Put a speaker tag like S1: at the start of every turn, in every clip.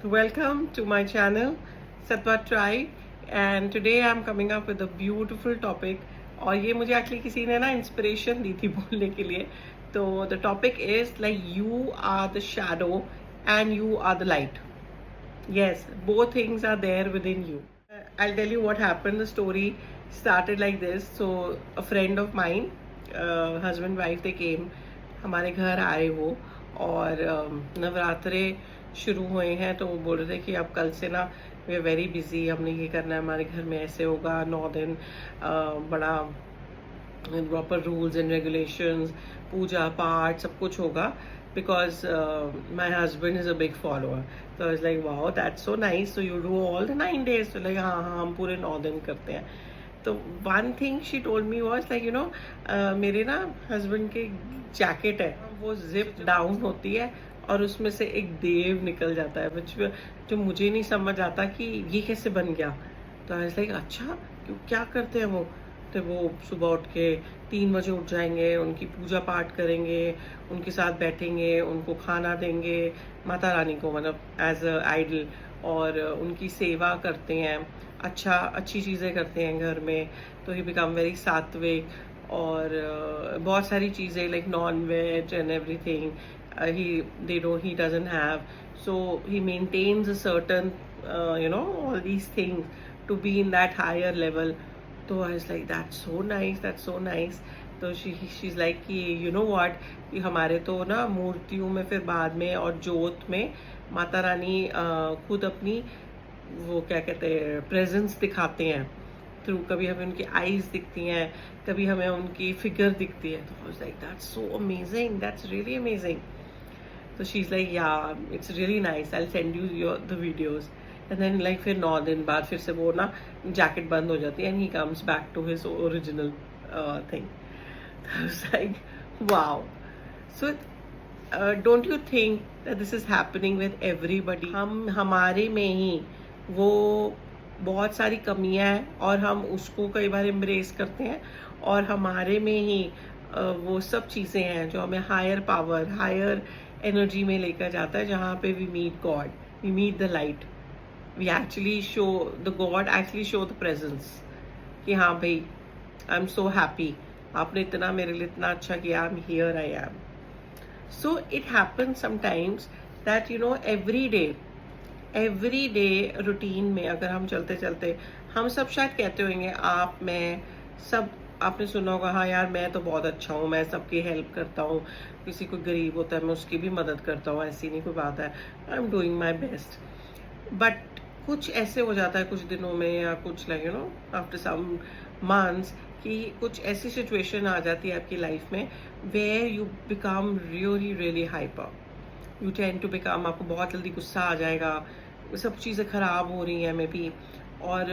S1: Welcome to my channel Satwa Try, and today I'm coming up with a beautiful topic. और ये मुझे actually किसी ने ना इंस्पिरेशन दी थी बोलने के लिए. तो the topic is like you are the shadow and you are the light. Yes, both things are there within you. I'll tell you what happened. The story started like this. So a friend of mine, husband wife, they came. हमारे घर आए वो, और नवरात्रे शुरू हुए हैं. तो वो बोल रहे थे कि अब कल से ना वी आर वेरी बिजी, हमने ये करना है, हमारे घर में ऐसे होगा 9 दिन, बड़ा प्रॉपर रूल्स एंड रेगुलेशंस, पूजा पाठ सब कुछ होगा. Because my husband is a big follower. So I was like, wow, that's so nice. So you do all the 9 days. So like, हाँ हम पूरे 9 दिन करते हैं. तो one thing she told me was like, मेरे ना husband के जैकेट है, वो जिप डाउन होती है और उसमें से एक देव निकल जाता है, जो मुझे नहीं समझ आता कि ये कैसे बन गया. तो आई वाज लाइक, अच्छा क्यों, क्या करते हैं वो. तो वो सुबह उठ के 3 बजे उठ जाएंगे, उनकी पूजा पाठ करेंगे, उनके साथ बैठेंगे, उनको खाना देंगे, माता रानी को मतलब एज अ आइडल, और उनकी सेवा करते हैं, अच्छी चीज़ें करते हैं घर में. तो ही बिकम वेरी सात्विक, और बहुत सारी चीज़ें like non veg and everything he doesn't have. So he maintains a certain all these things to be in that higher level. तो I was like, that's so nice, that's so nice. तो she's like कि you know what, कि हमारे तो ना मूर्तियों में फिर बाद में और जोत में माता रानी खुद अपनी वो क्या कहते हैं प्रेजेंस दिखाते हैं थ्रू. कभी हमें उनकी आईज दिखती हैं, कभी हमें उनकी फिगर दिखती है. तो I was like, that's so amazing, that's really amazing. So she's like, yeah, it's really nice, I'll send you the videos. And then like फिर 9 दिन बाद फिर से वो ना जैकेट बंद हो जाती है, and he comes back to his original thing. I was like, wow. So don't you think that this is happening with everybody? हमारे में ही वो बहुत सारी कमियां हैं और हम उसको कई बार एम्ब्रेस करते हैं, और हमारे में ही वो सब चीज़ें हैं जो हमें हायर पावर, हायर एनर्जी में लेकर जाता है, जहाँ पे we meet God, we meet the light. We actually show the God, actually show the presence कि हाँ भाई, I'm so happy, आपने इतना मेरे लिए इतना अच्छा किया, I'm here, I am. So it happens sometimes that every day routine में अगर हम चलते चलते, हम सब शायद कहते होंगे, आप, मैं, सब आपने सुना होगा, हाँ यार मैं तो बहुत अच्छा हूँ, मैं सबकी हेल्प करता हूँ, किसी को गरीब होता है मैं उसकी भी मदद करता हूँ, ऐसी नहीं कोई बात है, I am doing my best. But कुछ ऐसे हो जाता है कुछ दिनों में, या कुछ लाइक आफ्टर सम मंथ्स, कि कुछ ऐसी सिचुएशन आ जाती है आपकी लाइफ में where you become really really hyper. You tend to become, आपको बहुत जल्दी गुस्सा आ जाएगा, सब चीज़ें ख़राब हो रही हैं मे बी, और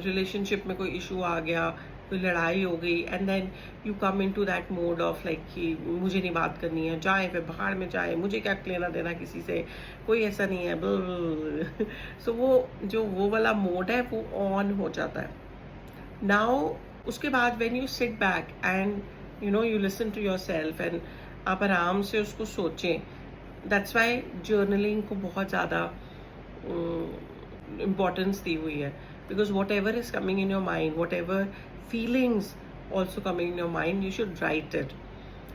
S1: रिलेशनशिप में कोई इशू आ गया, कोई लड़ाई हो गई, and then you come into that mode of like कि मुझे नहीं बात करनी है, जाए फिर बाहर में जाए, मुझे क्या लेना देना किसी से, कोई ऐसा नहीं है. सो वो वाला मोड है वो ऑन हो जाता है. नाउ उसके बाद when you sit back and you listen to yourself, and आप आराम से उसको सोचें. दैट्स वाई जर्नलिंग को बहुत ज़्यादा इम्पोर्टेंस दी हुई है, because whatever is coming in your mind, whatever feelings also coming in your mind, you should write it.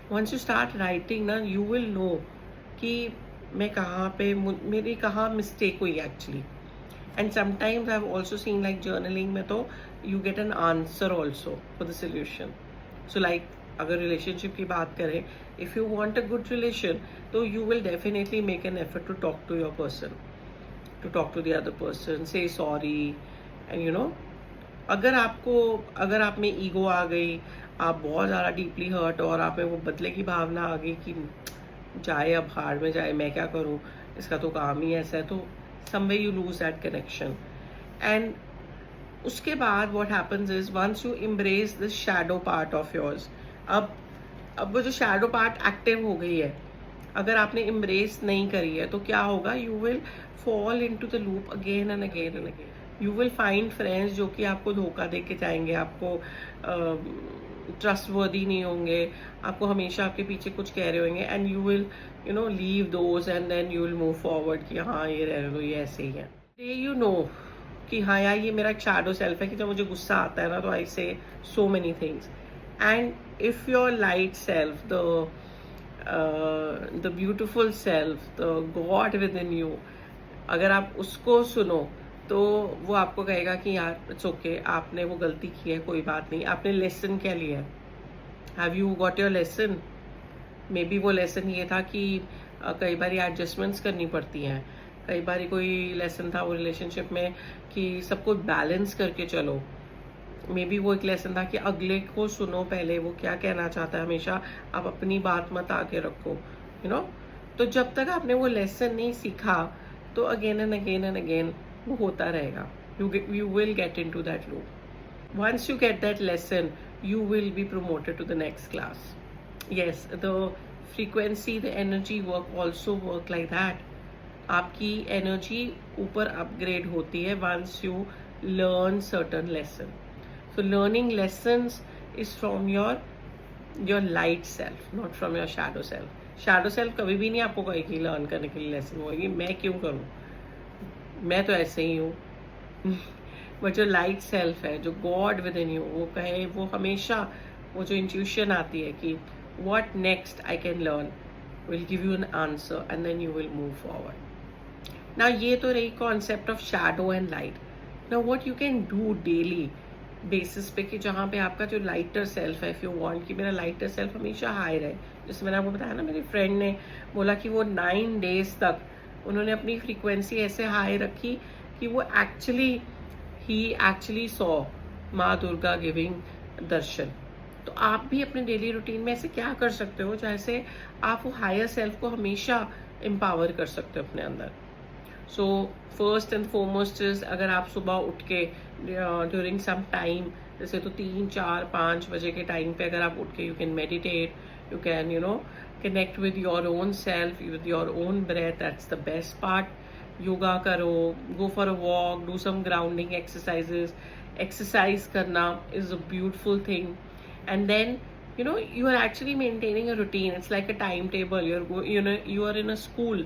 S1: Once you start writing ना, you will know कि मैं कहाँ पे, मेरी कहाँ mistake हुई actually. And sometimes I've also seen like journaling में तो you get an answer also for the solution. So like अगर relationship की बात करें, if you want a good relation, तो you will definitely make an effort to talk to your person, to talk to the other person, say sorry, and अगर आप में ego आ गई, आप बहुत ज़्यादा डीपली हर्ट, और आप में वो बदले की भावना आ गई कि जाए अब हार में जाए, मैं क्या करूँ, इसका तो काम ही ऐसा है, तो someway you lose that connection. And उसके बाद what happens is, once you embrace the shadow part of yours, अब वो जो शैडो पार्ट एक्टिव हो गई है, अगर आपने एम्ब्रेस नहीं करी है तो क्या होगा, you will fall into the loop again and again and again. You will find friends जो कि आपको धोखा दे के जाएंगे, आपको ट्रस्टवर्दी नहीं होंगे, आपको हमेशा आपके पीछे कुछ कह रहे होंगे, and you will leave those and then you will move forward कि हाँ ये रहने दो, ये ऐसे ही है। यू नो कि हाँ यार ये मेरा एक शैडो सेल्फ है कि जब मुझे गुस्सा आता है ना तो आई से so many things, and if your light self, the beautiful self, the God with in you, अगर आप उसको सुनो तो वो आपको कहेगा कि यार इट्स ओके, आपने वो गलती की है, कोई बात नहीं, आपने लेसन क्या लिया है, have you got your lesson. May be वो लेसन ये था कि कई बार एडजस्टमेंट्स करनी पड़ती हैं, कई बार कोई लेसन था वो रिलेशनशिप में कि सबको बैलेंस करके चलो। मे बी वो एक लेसन था कि अगले को सुनो पहले, वो क्या कहना चाहता है, हमेशा आप अपनी बात मत आगे रखो, तो जब तक आपने वो लेसन नहीं सीखा तो अगेन एंड अगेन वो होता रहेगा। You will get into that loop. Once you get that lesson you will be promoted to the next class. Yes, the frequency, the energy work also work like that. आपकी energy ऊपर upgrade होती है once you learn certain lesson. So learning lessons is from your light self, not from your shadow self. Shadow self कभी भी नहीं आपको कहेगी learn करने के लिए lesson, होगी मैं क्यों करूँ, मैं तो ऐसे ही हूँ। बट जो लाइट सेल्फ है, जो गॉड विद इन यू, वो कहे, वो हमेशा वो जो इंट्यूशन आती है कि what next I can learn, will give you an answer and then you will move forward. ना ये तो रही concept of shadow and light. ना what you can do daily basis पे कि जहाँ पे आपका जो लाइटर सेल्फ है, इफ यू वांट कि मेरा लाइटर सेल्फ हमेशा हाई रहे। जैसे मैंने आपको बताया ना, मेरी फ्रेंड ने बोला कि वो 9 days तक उन्होंने अपनी फ्रीक्वेंसी ऐसे हाई रखी कि वो he actually saw माँ दुर्गा गिविंग दर्शन। तो आप भी अपने डेली रूटीन में ऐसे क्या कर सकते हो जैसे आप वो हायर सेल्फ को हमेशा एम्पावर कर सकते हो अपने अंदर। So first and foremost is, अगर आप सुबह उठ के ड्यूरिंग सम टाइम, जैसे तो 3, 4, 5 बजे के टाइम पे अगर आप उठ के you can meditate, you can connect with your own self, with your own breath. That's the best part. Yoga करो, go for a walk, do some grounding exercises. Exercise करना is a beautiful thing. And then you are actually maintaining a routine. It's like a timetable. You are in a school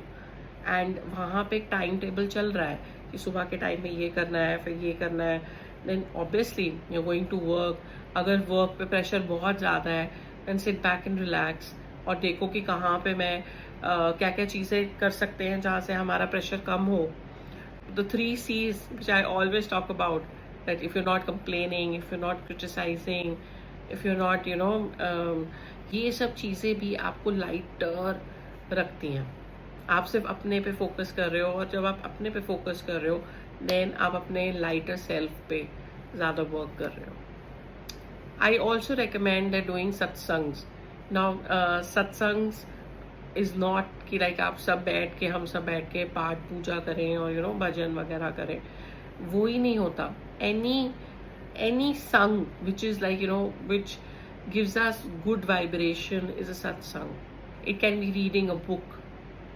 S1: and वहाँ पे एक time table चल रहा है कि सुबह के टाइम में ये करना है, फिर ये करना है। Then obviously you're going to work. अगर वर्क पे प्रेशर बहुत ज़्यादा है, then sit back and relax और देखो कि कहाँ पे मैं क्या क्या चीज़ें कर सकते हैं जहाँ से हमारा प्रेशर कम हो। The 3 C's which I always talk about, that if you're not complaining, if you're not criticizing, if you're not ये सब चीज़ें भी आपको लाइटर रखती हैं। आप सिर्फ अपने पे फोकस कर रहे हो, और जब आप अपने पे फोकस कर रहे हो देन आप अपने लाइटर सेल्फ पे ज़्यादा वर्क कर रहे हो। I also recommend that doing satsangs. Now satsangs is not कि लाइक आप सब बैठ के, हम सब बैठ के पाठ पूजा करें और भजन वगैरह करें, वो ही नहीं होता। any sung which is like which gives us good vibration is a satsang. It can be reading a book,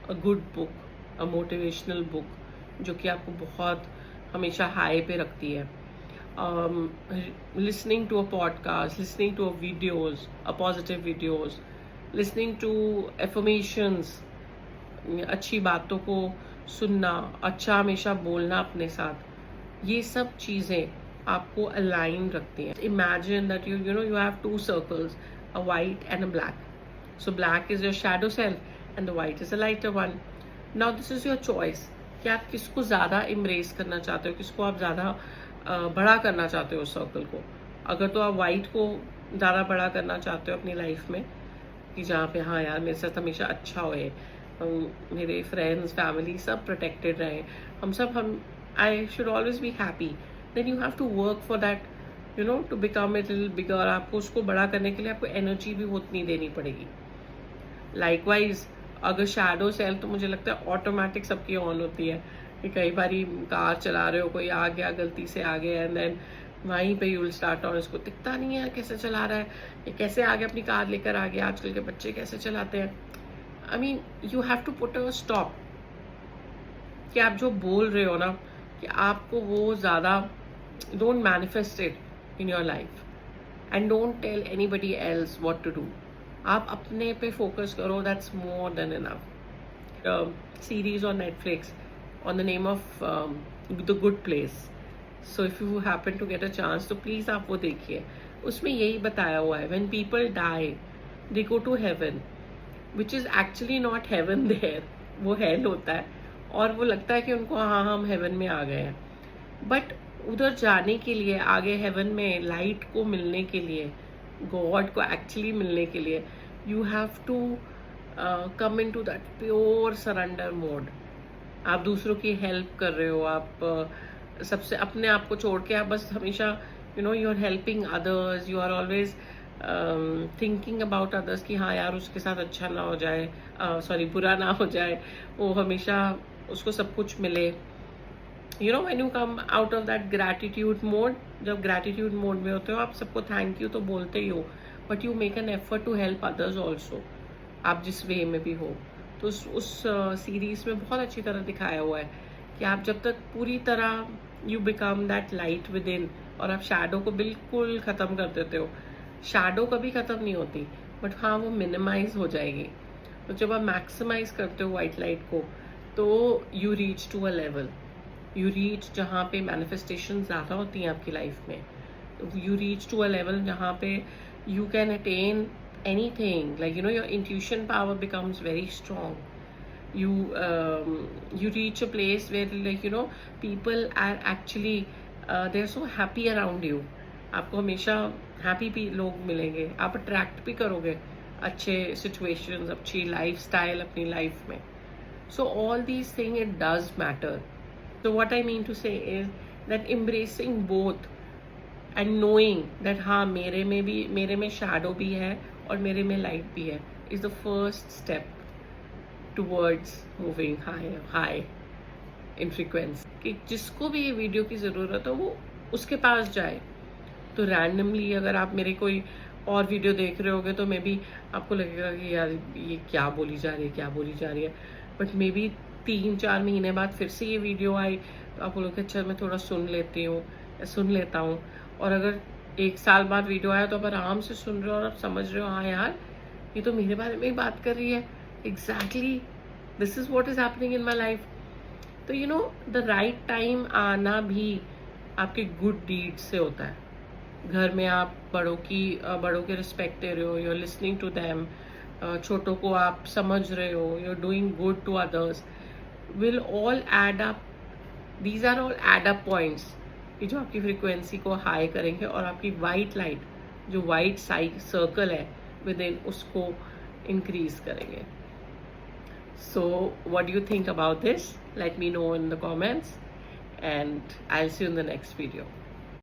S1: a good book, a motivational book जो कि आपको बहुत हमेशा हाई पे रखती है। Listening to a podcast, listening to a videos, a positive videos, listening to affirmations, अच्छी बातों को सुनना, अच्छा हमेशा बोलना अपने साथ, ये सब चीज़ें आपको अलाइन रखती हैं। Imagine that you have 2 circles, a white and a black. So black is your shadow self and the white is a lighter one. Now this is your choice कि आप किसको ज़्यादा embrace करना चाहते हो, किसको आप ज़्यादा बड़ा करना चाहते हो उस सर्कल को। अगर तो आप वाइट को ज़्यादा बड़ा करना चाहते हो अपनी लाइफ में कि जहाँ पे हाँ यार मेरे साथ हमेशा अच्छा होए, मेरे फ्रेंड्स फैमिली सब प्रोटेक्टेड रहे, हम I should always be happy, then you have to work for that to become it little bigger. आपको उसको बड़ा करने के लिए आपको एनर्जी भी उतनी देनी पड़ेगी। लाइकवाइज अगर शैडो सेल्फ, तो मुझे लगता है ऑटोमेटिक सबकी ऑन होती है कि कई बारी कार चला रहे हो, कोई आ गया गलती से आ गया, एंड देन वहीं पे यू विल स्टार्ट ऑन, इसको दिखता नहीं है कैसे चला रहा है, ये कैसे आगे अपनी कार लेकर आ गया, आजकल के बच्चे कैसे चलाते हैं। I mean you have to put a stop कि आप जो बोल रहे हो ना कि आपको वो ज़्यादा don't manifest it in your life, and don't tell anybody else what to do. आप अपने पे फोकस करो, that's more than enough. Series on Netflix on the name of The Good Place. So if you happen to get a chance, तो please आप वो देखिए. उसमें यही बताया हुआ है, when people die they go to heaven, which is actually not heaven there. वो hell होता है और वो लगता है कि उनको हाँ हम heaven में आ गए हैं. बट उधर जाने के लिए, आगे हेवन में लाइट को मिलने के लिए, गॉड को एक्चुअली मिलने के लिए, you have to come into that pure surrender mode. आप दूसरों की हेल्प कर रहे हो, आप सबसे अपने आप को छोड़ के आप बस हमेशा you are helping others, you are always thinking about others कि हाँ यार उसके साथ अच्छा ना हो जाए, सॉरी बुरा ना हो जाए, वो हमेशा उसको सब कुछ मिले. when you come out of that gratitude mode, जब gratitude mode में होते हो आप सबको थैंक यू तो बोलते ही हो, but you make an effort to help others also, आप जिस वे में भी हो. तो उस सीरीज में बहुत अच्छी तरह दिखाया हुआ है कि आप जब तक पूरी तरह you become that light with in, और आप शैडो को बिल्कुल ख़त्म कर देते हो. शैडो कभी ख़त्म नहीं होती, बट हाँ वो मिनिमाइज हो जाएगी. तो जब आप मैक्सिमाइज करते हो वाइट लाइट को, तो you reach to a level, you reach जहाँ पे मैनिफेस्टेशन ज़्यादा होती हैं आपकी लाइफ में. You reach to a level जहाँ पे you can attain anything, like your intuition power becomes very strong. You reach a place where people are actually they're so happy around you. आपको हमेशा happy लोग मिलेंगे, आप attract भी करोगे अच्छे सिचुएशंस, अच्छी लाइफस्टाइल अपनी लाइफ में. So all these things, it does matter. So what I mean to say is that embracing both and knowing that हाँ मेरे में shadow भी है और मेरे में लाइट भी है, is the first step towards moving high in frequency. कि जिसको भी ये वीडियो की ज़रूरत हो वो उसके पास जाए. तो रैंडमली अगर आप मेरे कोई और वीडियो देख रहे होगे तो मे बी आपको लगेगा कि यार ये क्या बोली जा रही है, बट मे बी 3-4 महीने बाद फिर से ये वीडियो आई तो आप बोलोगे अच्छा मैं थोड़ा सुन लेता हूँ. और अगर 1 साल बाद वीडियो आया तो आप आराम से सुन रहे हो और आप समझ रहे हो हाँ यार ये तो मेरे बारे में ही बात कर रही है, exactly this is what is happening in my life. तो द राइट टाइम आना भी आपके गुड डीड से होता है. घर में आप बड़ों के रिस्पेक्ट दे रहे हो, you are listening to them, छोटों को आप समझ रहे हो, you are doing good to others, will all add up. These are all add up points कि जो आपकी फ्रीक्वेंसी को हाई करेंगे और आपकी वाइट लाइट, जो वाइट सर्कल है विद इन, उसको इंक्रीज करेंगे. So what do you think about this? Let me know in the comments and I will see you in the next video.